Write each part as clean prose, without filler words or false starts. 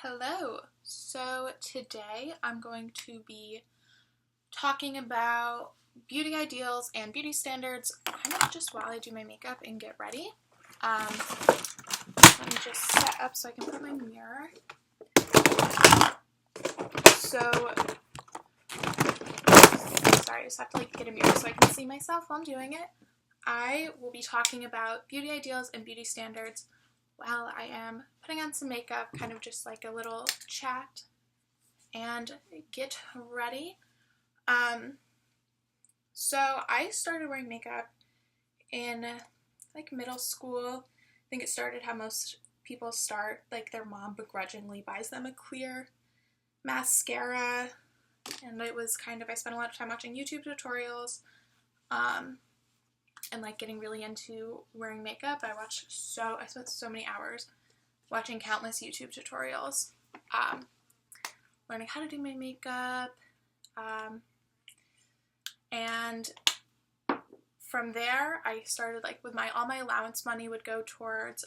Hello. So today I'm going to be talking about beauty ideals and beauty standards kind of just while I do my makeup and get ready. Let me just set up so I can put my mirror. Sorry, I just have to get a mirror so I can see myself while I'm doing it. I will be talking about beauty ideals and beauty standards while I am putting on some makeup, kind of just like a little chat and get ready. So I started wearing makeup in middle school. I think it started how most people start, their mom begrudgingly buys them a clear mascara, and it was I spent a lot of time watching YouTube tutorials, and getting really into wearing makeup. I spent so many hours watching countless YouTube tutorials, learning how to do my makeup, and from there I started with all my allowance money would go towards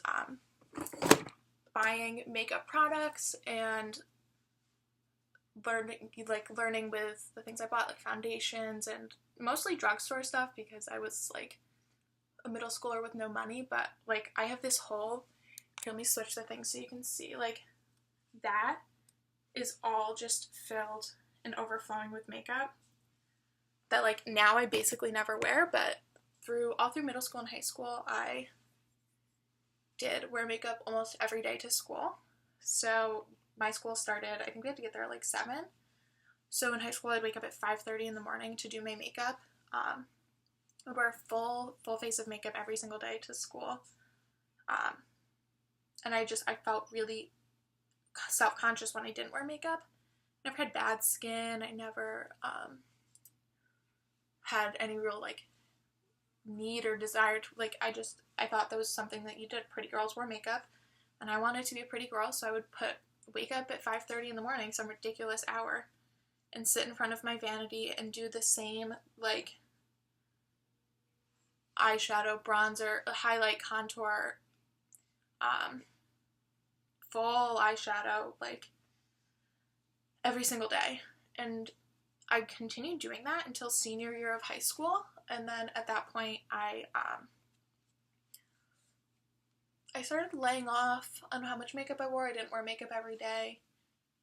buying makeup products and learning with the things I bought, like foundations and mostly drugstore stuff, because I was a middle schooler with no money. But I have this whole, let me switch the thing so you can see, that is all just filled and overflowing with makeup that now I basically never wear, but all through middle school and high school I did wear makeup almost every day to school. So my school started, I think we had to get there at 7. So in high school I'd wake up at 5:30 in the morning to do my makeup. I'd wear a full face of makeup every single day to school. And I felt really self-conscious when I didn't wear makeup. Never had bad skin. I never had any real need or desire to I thought that was something that you did. Pretty girls wear makeup, and I wanted to be a pretty girl, so I would wake up at 5:30 in the morning, some ridiculous hour, and sit in front of my vanity and do the same eyeshadow, bronzer, highlight, contour, full eyeshadow every single day. And I continued doing that until senior year of high school, and then at that point I started laying off on how much makeup I wore. I didn't wear makeup every day,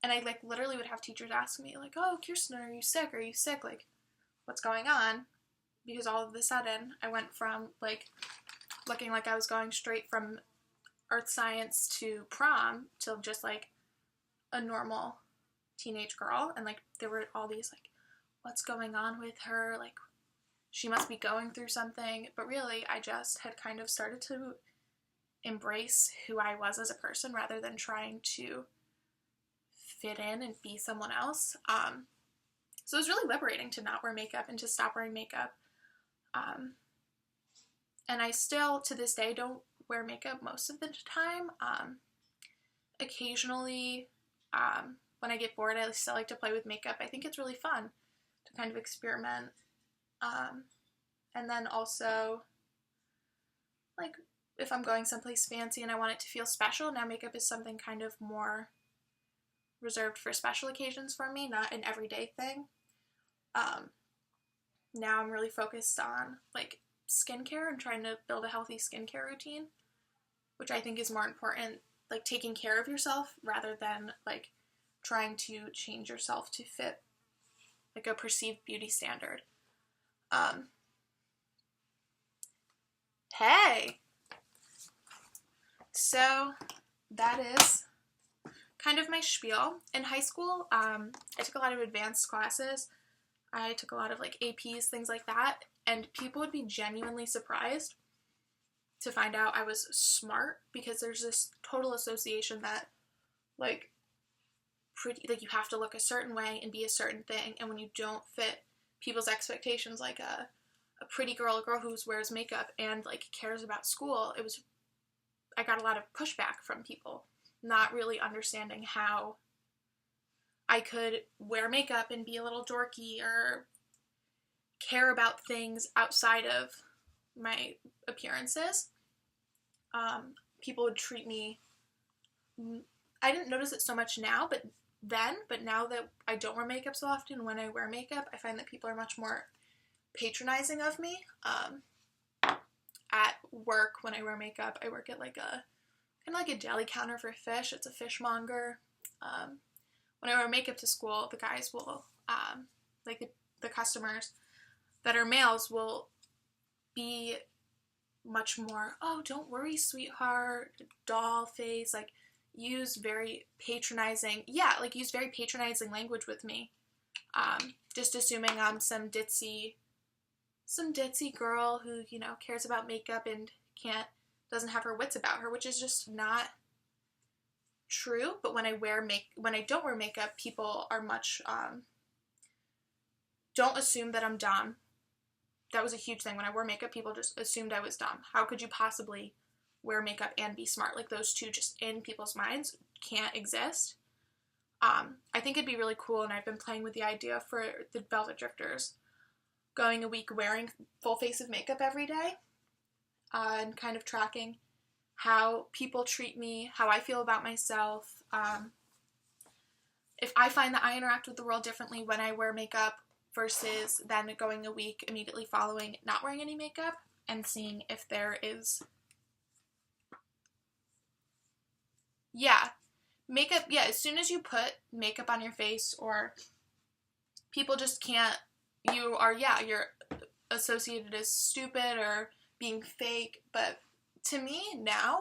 and I literally would have teachers ask me "Oh, Kirsten, are you sick? Are you sick? What's going on?" Because all of a sudden I went from looking like I was going straight from earth science to prom to just a normal teenage girl, and there were all these what's going on with her, she must be going through something. But really I just had kind of started to embrace who I was as a person rather than trying to fit in and be someone else. So it was really liberating to not wear makeup and to stop wearing makeup. And I still, to this day, don't wear makeup most of the time. Occasionally, when I get bored, I still like to play with makeup. I think it's really fun to kind of experiment. And then also, if I'm going someplace fancy and I want it to feel special, now makeup is something kind of more reserved for special occasions for me, not an everyday thing. Now I'm really focused on skincare and trying to build a healthy skincare routine, which I think is more important, taking care of yourself rather than trying to change yourself to fit a perceived beauty standard. Hey! So that is kind of my spiel. In high school, I took a lot of advanced classes. I took a lot of APs, things like that, and people would be genuinely surprised to find out I was smart, because there's this total association that you have to look a certain way and be a certain thing, and when you don't fit people's expectations, a pretty girl, a girl who wears makeup and cares about school, I got a lot of pushback from people not really understanding how I could wear makeup and be a little dorky or care about things outside of my appearances. People would treat me I didn't notice it so much now, but now that I don't wear makeup so often, when I wear makeup, I find that people are much more patronizing of me. At work, when I wear makeup, I work at like a kind of like a deli counter for fish. It's a fishmonger. When I wear makeup to school, the guys will, like the customers that are males will be much more, oh, don't worry, sweetheart, doll face, like use very patronizing language with me. Just assuming I'm some ditzy girl who, cares about makeup and doesn't have her wits about her, which is just not true. But when I don't wear makeup, people are much, don't assume that I'm dumb. That was a huge thing. When I wore makeup, people just assumed I was dumb. How could you possibly wear makeup and be smart? Like, those two just in people's minds can't exist. I think it'd be really cool, and I've been playing with the idea for the Velvet Drifters, going a week wearing full face of makeup every day, and kind of tracking how people treat me, how I feel about myself. If I find that I interact with the world differently when I wear makeup versus then going a week immediately following not wearing any makeup, and seeing if there is, makeup, as soon as you put makeup on your face, or people just can't, you're associated as stupid or being fake. But to me now,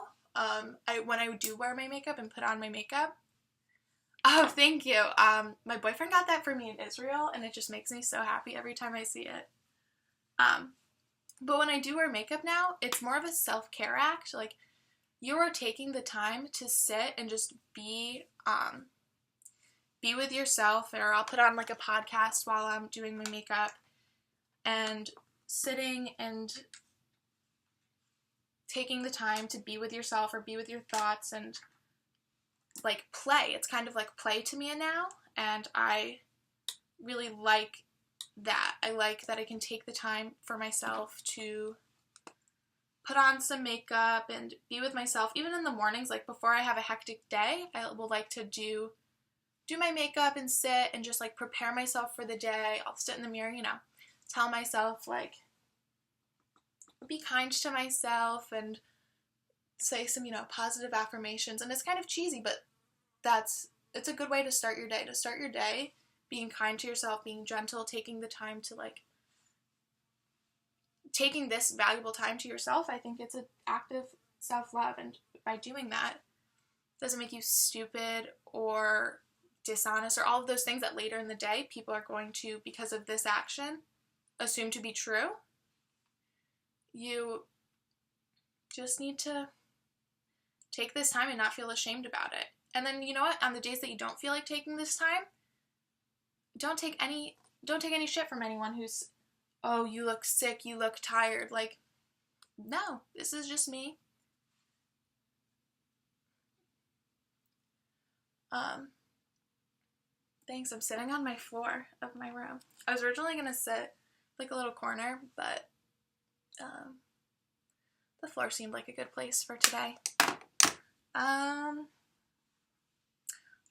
when I do wear my makeup and put on my makeup, oh, thank you. My boyfriend got that for me in Israel, and it just makes me so happy every time I see it. But when I do wear makeup now, it's more of a self-care act. Like, you are taking the time to sit and just be with yourself, or I'll put on like a podcast while I'm doing my makeup, and sitting and taking the time to be with yourself or be with your thoughts and like play. It's kind of like play to me now, and I really like that. I like that I can take the time for myself to put on some makeup and be with myself, even in the mornings. Like, before I have a hectic day, I will like to do my makeup and sit and just like prepare myself for the day. I'll sit in the mirror, tell myself, like, be kind to myself and say some, positive affirmations. And it's kind of cheesy, but it's a good way to start your day. To start your day being kind to yourself, being gentle, taking the time to, like, taking this valuable time to yourself. I think it's an act of self-love, and by doing that, it doesn't make you stupid or dishonest or all of those things that later in the day people are going to, because of this action, assume to be true. You just need to take this time and not feel ashamed about it. And then, you know what? On the days that you don't feel like taking this time, don't take any shit from anyone who's, oh, you look sick, you look tired. Like, no, this is just me. Thanks. I'm sitting on my floor of my room. I was originally gonna sit like a little corner, but the floor seemed like a good place for today. I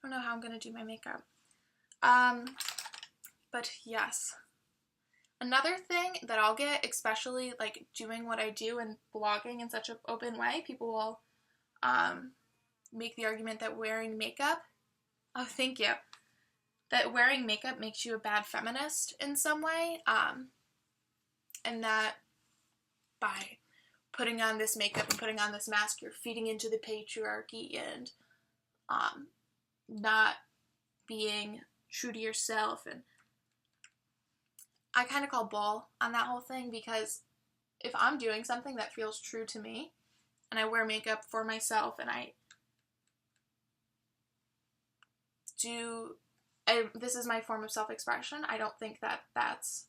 don't know how I'm gonna do my makeup. But yes. Another thing that I'll get, especially like doing what I do and blogging in such an open way, people will make the argument that wearing makeup, oh, thank you, that wearing makeup makes you a bad feminist in some way, and that by putting on this makeup and putting on this mask, you're feeding into the patriarchy and not being true to yourself. And I kind of call bull on that whole thing, because if I'm doing something that feels true to me, and I wear makeup for myself, and this is my form of self-expression, I don't think that that's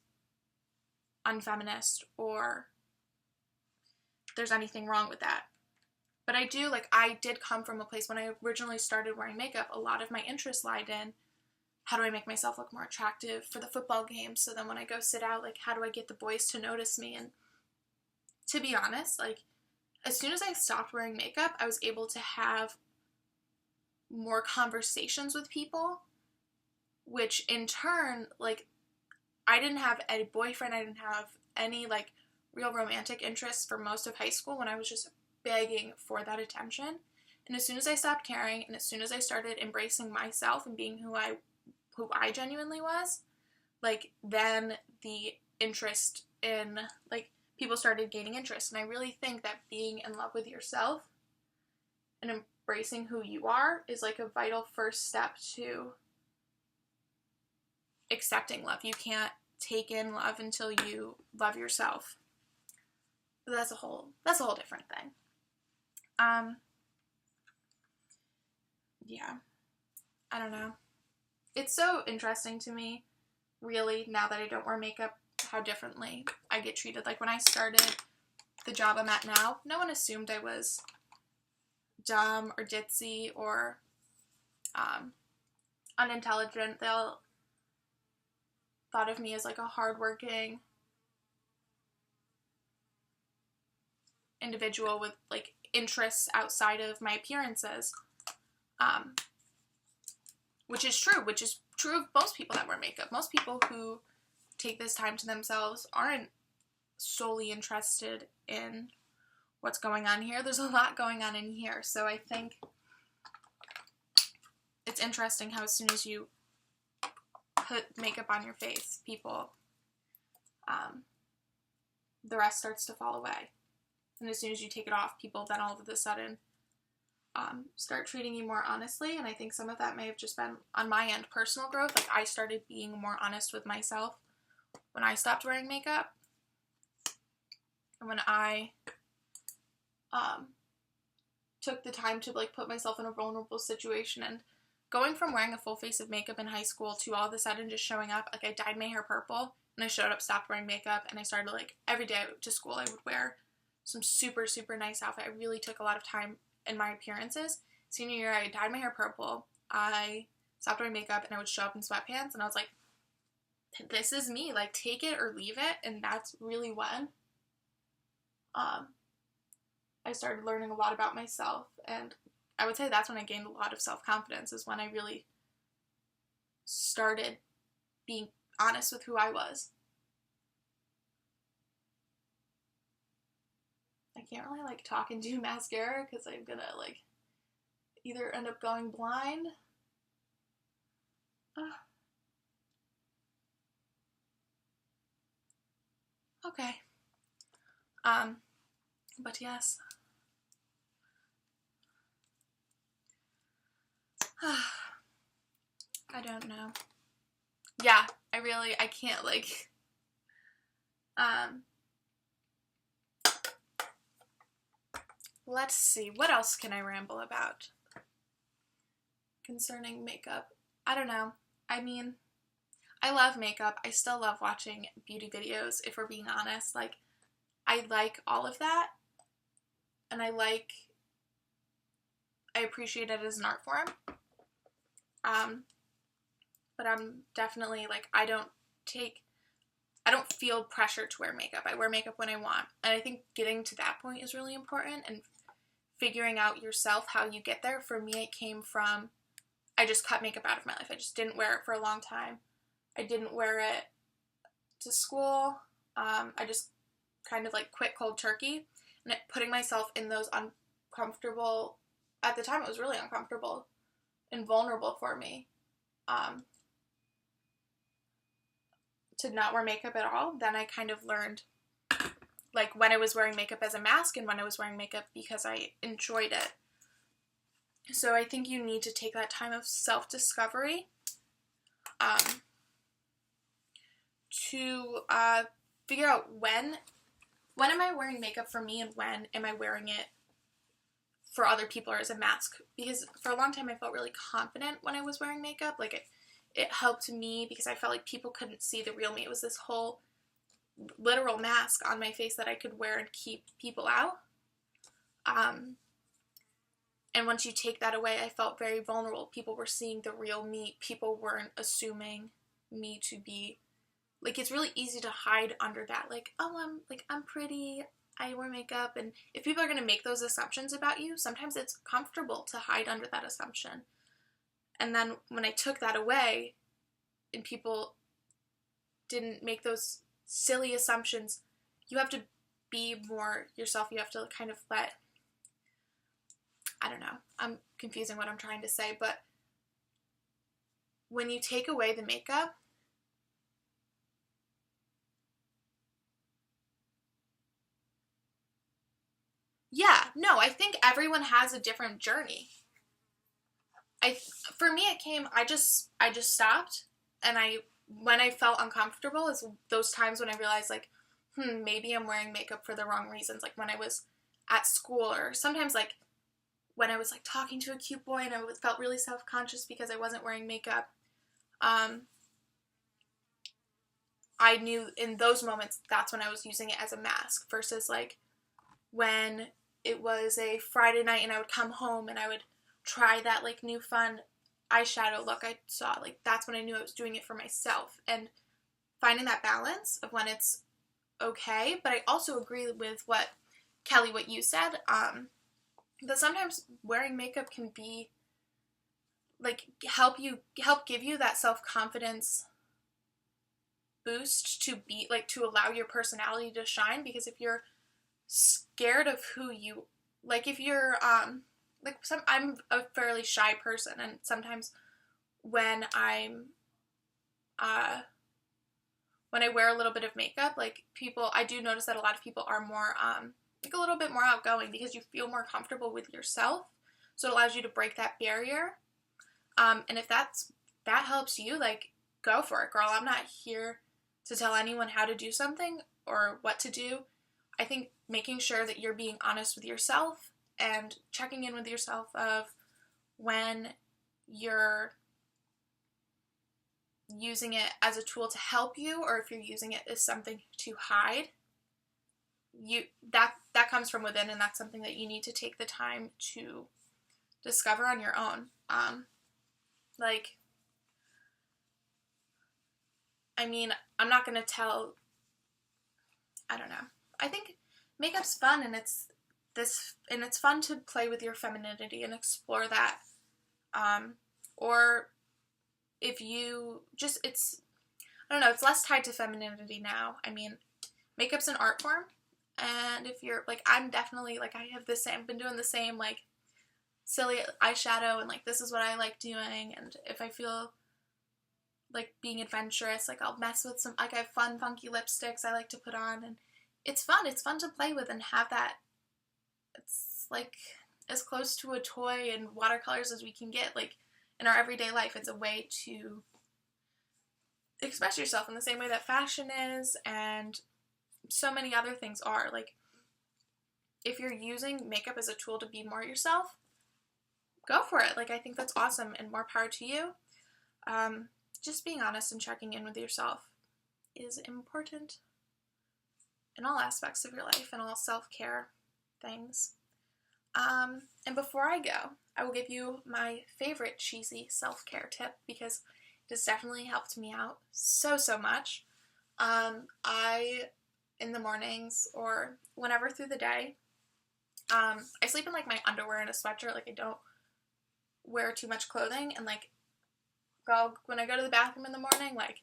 unfeminist or there's anything wrong with that. But I did come from a place when I originally started wearing makeup, a lot of my interests lied in, how do I make myself look more attractive for the football game? So then when I go sit out, like, how do I get the boys to notice me? And to be honest, like, as soon as I stopped wearing makeup, I was able to have more conversations with people, which in turn, like, I didn't have a boyfriend, I didn't have any, like, real romantic interests for most of high school when I was just begging for that attention. And as soon as I stopped caring, and as soon as I started embracing myself and being who I genuinely was, like, then the interest in, like, people started gaining interest. And I really think that being in love with yourself and embracing who you are is, like, a vital first step to accepting love. You can't take in love until you love yourself. But that's a whole different thing. Yeah. I don't know. It's so interesting to me, really, now that I don't wear makeup, how differently I get treated. Like, when I started the job I'm at now, no one assumed I was dumb or ditzy or unintelligent. They all thought of me as, like, a hardworking individual with, like, interests outside of my appearances. Which is true of most people that wear makeup. Most people who take this time to themselves aren't solely interested in what's going on here. There's a lot going on in here. So I think it's interesting how as soon as you put makeup on your face, people, the rest starts to fall away. And as soon as you take it off, people then all of a sudden start treating you more honestly. And I think some of that may have just been on my end, personal growth. Like, I started being more honest with myself when I stopped wearing makeup, and when I took the time to, like, put myself in a vulnerable situation. And going from wearing a full face of makeup in high school to all of a sudden just showing up, like, I dyed my hair purple and I showed up, stopped wearing makeup, and I started, like, every day to school I would wear some super, super nice outfit. I really took a lot of time in my appearances. Senior year, I dyed my hair purple, I stopped wearing makeup, and I would show up in sweatpants, and I was like, this is me, like, take it or leave it. And that's really when I started learning a lot about myself, and I would say that's when I gained a lot of self-confidence, is when I really started being honest with who I was. I can't really, like, talk and do mascara because I'm gonna, like, either end up going blind. Okay. But yes. I don't know. Yeah, I can't, like, let's see, what else can I ramble about concerning makeup? I don't know. I mean, I love makeup. I still love watching beauty videos, if we're being honest. Like, I like all of that, and I appreciate it as an art form. But I'm definitely, like, I don't feel pressure to wear makeup. I wear makeup when I want. And I think getting to that point is really important, and figuring out yourself how you get there. For me, it came from, I just cut makeup out of my life. I just didn't wear it for a long time. I didn't wear it to school. I just kind of, like, quit cold turkey. And putting myself in those uncomfortable, at the time it was really uncomfortable and vulnerable for me, to not wear makeup at all. Then I kind of learned, like, when I was wearing makeup as a mask and when I was wearing makeup because I enjoyed it. So I think you need to take that time of self-discovery to figure out when am I wearing makeup for me and when am I wearing it for other people or as a mask. Because for a long time I felt really confident when I was wearing makeup. Like, it helped me because I felt like people couldn't see the real me. It was this whole literal mask on my face that I could wear and keep people out. And once you take that away, I felt very vulnerable. People were seeing the real me. People weren't assuming me to be, like, it's really easy to hide under that. Like, oh, I'm pretty, I wear makeup. And if people are going to make those assumptions about you, sometimes it's comfortable to hide under that assumption. And then when I took that away and people didn't make those silly assumptions, you have to be more yourself. You have to kind of I don't know, I'm confusing what I'm trying to say, but when you take away the makeup, yeah, no, I think everyone has a different journey. For me, it came, I just stopped, and when I felt uncomfortable is those times when I realized, like, maybe I'm wearing makeup for the wrong reasons, like when I was at school, or sometimes, like, when I was, like, talking to a cute boy and I felt really self-conscious because I wasn't wearing makeup. I knew in those moments that's when I was using it as a mask, versus, like, when it was a Friday night and I would come home and I would try that, like, new fun eyeshadow look I saw. Like, that's when I knew I was doing it for myself, and finding that balance of when it's okay. But I also agree with Kelly, what you said, that sometimes wearing makeup can be, like, help give you that self-confidence boost to be, like, to allow your personality to shine. Because if you're scared of who you, like, if you're like, I'm a fairly shy person, and sometimes when when I wear a little bit of makeup, like, I do notice that a lot of people are more like, a little bit more outgoing because you feel more comfortable with yourself, so it allows you to break that barrier. And if that helps you, like, go for it, girl. I'm not here to tell anyone how to do something or what to do. I think making sure that you're being honest with yourself and checking in with yourself of when you're using it as a tool to help you, or if you're using it as something to hide, that comes from within, and that's something that you need to take the time to discover on your own. Like, I mean, I'm not gonna tell, I don't know. I think makeup's fun, and it's fun to play with your femininity and explore that. Or if you just, I don't know, it's less tied to femininity now. I mean, makeup's an art form, and if you're, like, I'm definitely, like, been doing the same, like, silly eyeshadow, and, like, this is what I like doing, and if I feel like being adventurous, like, I'll mess with some, like, I have fun, funky lipsticks I like to put on, and it's fun to play with and have that, it's, like, as close to a toy and watercolors as we can get, like, in our everyday life. It's a way to express yourself in the same way that fashion is, and so many other things are. Like, if you're using makeup as a tool to be more yourself, go for it. Like, I think that's awesome, and more power to you. Just being honest and checking in with yourself is important in all aspects of your life and all self-care things. And before I go, I will give you my favorite cheesy self-care tip, because it has definitely helped me out so much. I, in the mornings or whenever through the day, I sleep in, like, my underwear and a sweatshirt. Like, I don't wear too much clothing, and, like, when I go to the bathroom in the morning, like,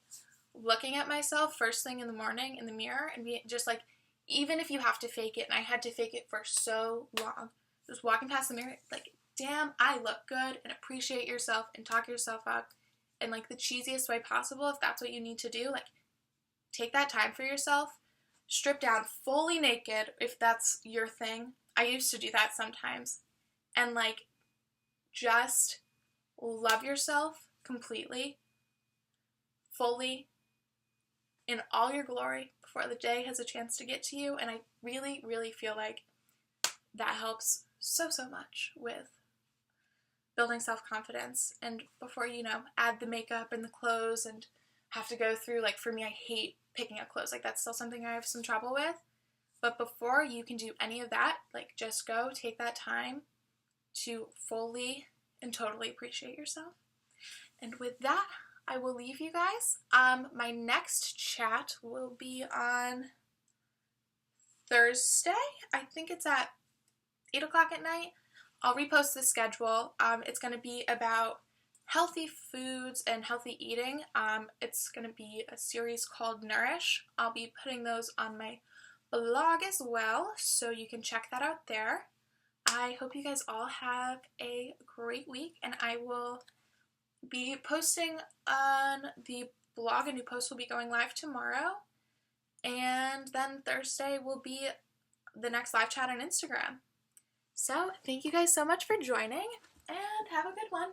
looking at myself first thing in the morning in the mirror and be just, like, even if you have to fake it, and I had to fake it for so long, just walking past the mirror, like, damn, I look good, and appreciate yourself and talk yourself up in, like, the cheesiest way possible. If that's what you need to do, like, take that time for yourself, strip down fully naked if that's your thing. I used to do that sometimes, and, like, just love yourself completely, fully, in all your glory before the day has a chance to get to you. And I really feel like that helps so much with building self-confidence. And before you add the makeup and the clothes and have to go through, like, for me, I hate picking out clothes. Like, that's still something I have some trouble with. But before you can do any of that, like, just go take that time to fully and totally appreciate yourself. And with that, I will leave you guys. My next chat will be on Thursday. I think it's at 8 o'clock at night. I'll repost the schedule. It's going to be about healthy foods and healthy eating. It's going to be a series called Nourish. I'll be putting those on my blog as well, so you can check that out there. I hope you guys all have a great week, and I will be posting on the blog. A new post will be going live tomorrow, and then Thursday will be the next live chat on Instagram. So thank you guys so much for joining, and have a good one.